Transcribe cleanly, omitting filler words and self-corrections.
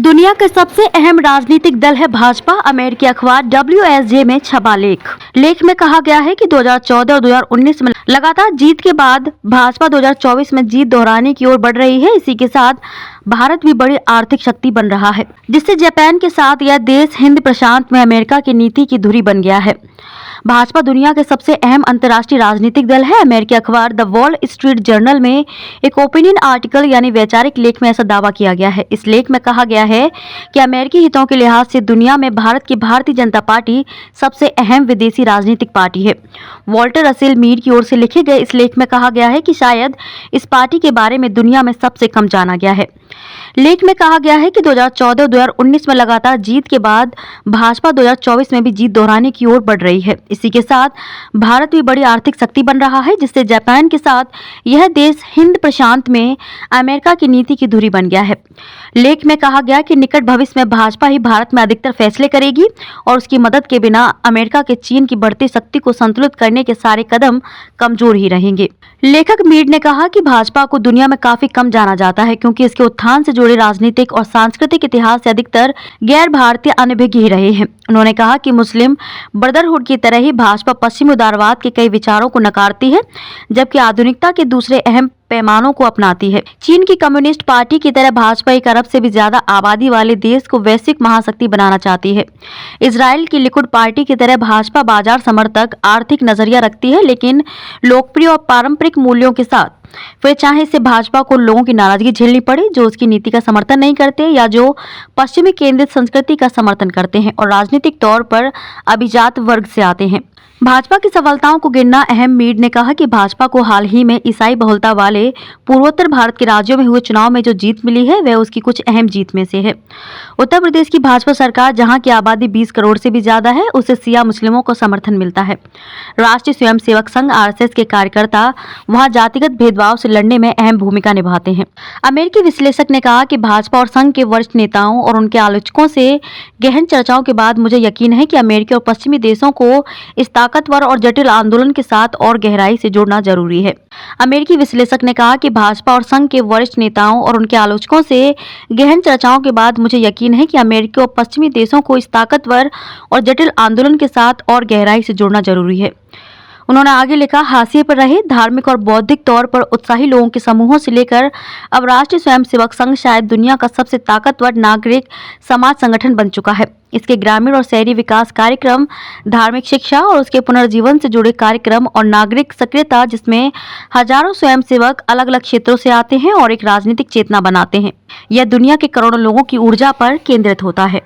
दुनिया के सबसे अहम राजनीतिक दल है भाजपा। अमेरिकी अखबार WSJ में छपा लेख में कहा गया है कि 2014 और 2019 में लगातार जीत के बाद भाजपा 2024 में जीत दोहराने की ओर बढ़ रही है। इसी के साथ भारत भी बड़ी आर्थिक शक्ति बन रहा है, जिससे जापान के साथ यह देश हिंद प्रशांत में अमेरिका की नीति की धुरी बन गया है। भाजपा दुनिया के सबसे अहम अंतर्राष्ट्रीय राजनीतिक दल है। अमेरिकी अखबार द वॉल स्ट्रीट जर्नल में एक ओपिनियन आर्टिकल यानी वैचारिक लेख में ऐसा दावा किया गया है। इस लेख में कहा गया है कि अमेरिकी हितों के लिहाज से दुनिया में भारत की भारतीय जनता पार्टी सबसे अहम विदेशी राजनीतिक पार्टी है। वॉल्टर रसेल मीड की ओर से लिखे गए इस लेख में कहा गया है कि शायद इस पार्टी के बारे में दुनिया में सबसे कम जाना गया है। लेख में कहा गया है कि 2014 और 2019 में लगातार जीत के बाद भाजपा 2024 में भी जीत दोहराने की ओर बढ़ रही है। इसी के साथ भारत भी बड़ी आर्थिक शक्ति बन रहा है, जिससे जापान के साथ यह देश हिंद प्रशांत में अमेरिका की नीति की धुरी बन गया है। लेख में कहा गया कि निकट भविष्य में भाजपा ही भारत में अधिकतर फैसले करेगी और उसकी मदद के बिना अमेरिका के चीन की बढ़ती शक्ति को संतुलित करने के सारे कदम कमजोर ही रहेंगे। लेखक मीड ने कहा कि भाजपा को दुनिया में काफी कम जाना जाता है, क्योंकि इसके उत्थान से जुड़े राजनीतिक और सांस्कृतिक इतिहास से अधिकतर गैर भारतीय अनभिज्ञ ही रहे हैं। उन्होंने कहा कि मुस्लिम ब्रदरहुड की तरह ही भाजपा पश्चिमी उदारवाद के कई विचारों को नकारती है, जबकि आधुनिकता के दूसरे अहम पैमानों को अपनाती है। चीन की कम्युनिस्ट पार्टी की तरह भाजपा एक अरब से भी ज्यादा आबादी वाले देश को वैश्विक महाशक्ति बनाना चाहती है। इजराइल की लिकुड पार्टी की तरह भाजपा बाजार समर्थक आर्थिक नजरिया रखती है, लेकिन लोकप्रिय और पारंपरिक मूल्यों के साथ। फिर चाहे इससे भाजपा को लोगों की नाराजगी झेलनी पड़े जो उसकी नीति का समर्थन नहीं करते या जो पश्चिमी केंद्रित संस्कृति का समर्थन करते हैं और राजनीतिक तौर पर अभिजात वर्ग से आते हैं। भाजपा की सफलताओं को गिनना अहम। मीड ने कहा कि भाजपा को हाल ही में ईसाई बहुलता वाले पूर्वोत्तर भारत के राज्यों में हुए चुनाव में जो जीत मिली है वह उसकी कुछ अहम जीत में से है। उत्तर प्रदेश की भाजपा सरकार, जहां की आबादी 20 करोड़ से भी ज्यादा है, उसे सिया मुस्लिमों को समर्थन मिलता है। राष्ट्रीय स्वयंसेवक संघ RSS के कार्यकर्ता वहां जातिगत भेदभाव से लड़ने में अहम भूमिका निभाते हैं। अमेरिकी विश्लेषक ने कहा कि भाजपा और संघ के वरिष्ठ नेताओं और उनके आलोचकों से गहन चर्चाओं के बाद मुझे यकीन है कि अमेरिकी और पश्चिमी देशों को इस ताकतवर और जटिल आंदोलन के साथ और गहराई से जोड़ना जरूरी है। अमेरिकी विश्लेषक ने कहा कि भाजपा और संघ के वरिष्ठ नेताओं और उनके आलोचकों से गहन चर्चाओं के बाद मुझे यकीन है कि अमेरिकी और पश्चिमी देशों को इस ताकतवर और जटिल आंदोलन के साथ और गहराई से जोड़ना जरूरी है। उन्होंने आगे लिखा, हाशिए पर रहे धार्मिक और बौद्धिक तौर पर उत्साही लोगों के समूहों से लेकर अब राष्ट्रीय स्वयंसेवक संघ शायद दुनिया का सबसे ताकतवर नागरिक समाज संगठन बन चुका है। इसके ग्रामीण और शहरी विकास कार्यक्रम, धार्मिक शिक्षा और उसके पुनर्जीवन से जुड़े कार्यक्रम और नागरिक सक्रियता, जिसमें हजारों स्वयंसेवक अलग अलग क्षेत्रों से आते हैं और एक राजनीतिक चेतना बनाते हैं, यह दुनिया के करोड़ों लोगों की ऊर्जा पर केंद्रित होता है।